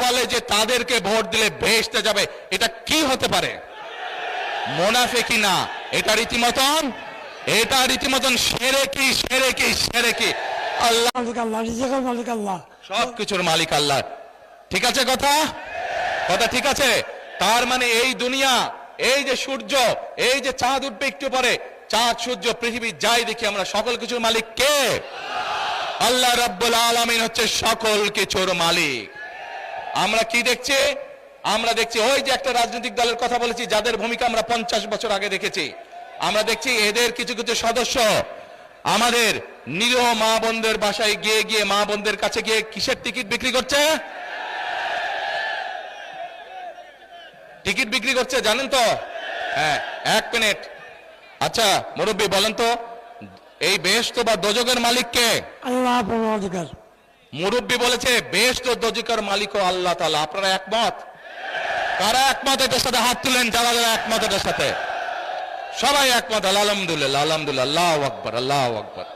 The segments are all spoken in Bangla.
বলে যে তাদেরকে ভোট দিলে বেহেশতে যাবে, এটা কি হতে পারে? মুনাফিকি না, এটা রীতিমতন শিরকি শিরকি শিরকি। আল্লাহ মালিক আল্লাহ, রিজিকের মালিক আল্লাহ, সবকিছুর মালিক আল্লাহ। ঠিক আছে কথা ঠিক আছে। তার মানে এই দুনিয়া, এই যে সূর্য, এই যে চাঁদ উঠবে একটু পরে, চাঁদ সূর্য পৃথিবী যাই দেখি আমরা, সকল কিছুর মালিক কে? আল্লাহ রাব্বুল আলামিন হচ্ছে সকল কিছুর মালিক। আমরা কি দেখছি? আমরা দেখছি ওই যে একটা রাজনৈতিক দলের কথা বলেছি, যাদের ভূমিকা আমরা 50 বছর আগে দেখেছি। আমরা দেখছি এদের কিছু কিছু সদস্য আমাদের নিরীহ মা বোনদের বাসায় গিয়ে গিয়ে, মা বোনদের কাছে গিয়ে কিসের টিকিট বিক্রি করছে? টিকিট বিক্রি করছে, জানেন তো? হ্যাঁ, 1 মিনিট। আচ্ছা মুরব্বী বলেন তো, এই বেহেশত বা দোজখের মালিক কে? আল্লাহ পরমাধিকার। মুরব্বী বলেছে বেহেশত ও দোজখের মালিকও আল্লাহ তাআলা। আপনারা একমত? কারা একমত এটার সাথে হাত তুলেন, যারা যারা একমত এটার সাথে। সবাই একমত, আলহামদুলিল্লাহ আলহামদুলিল্লাহ, আল্লাহু আকবার আল্লাহু আকবার।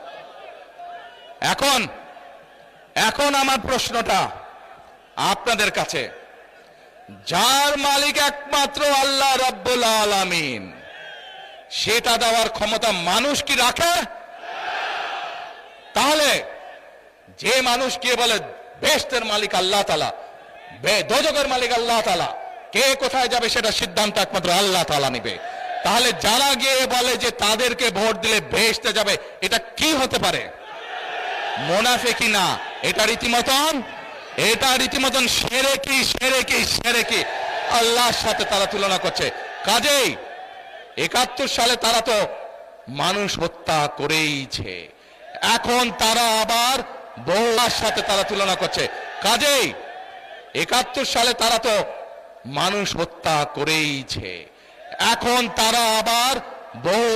এখন আমার প্রশ্নটা আপনাদের কাছে, যার মালিক একমাত্র আল্লাহ রাব্বুল আলামিন, সেটা দেওয়ার ক্ষমতা মানুষ কি রাখে? তাহলে যে মানুষ কে বলে বেহেশতের মালিক আল্লাহ তাআলা, দোজখের মালিক আল্লাহ তাআলা, কে কোথায় যাবে সেটা সিদ্ধান্ত একমাত্র আল্লাহ তাআলা নেবে। তাহলে যারা গিয়ে বলে যে তাদেরকে ভোট দিলে বেহেশতে যাবে, এটা কি হতে পারে? মুনাফিকি না, এটা রীতিমতন শিরকি শিরকি শিরকি। আল্লাহর সাথে তারা তুলনা করছে। কাজেই 71 সালে তারা তো মানুষ হত্যা করেইছে, এখন তারা আবার বহুর সাথে তারা তুলনা করছে। কাজেই 71 সালে তারা তো মানুষ হত্যা করেইছে, এখন তারা আবার বহু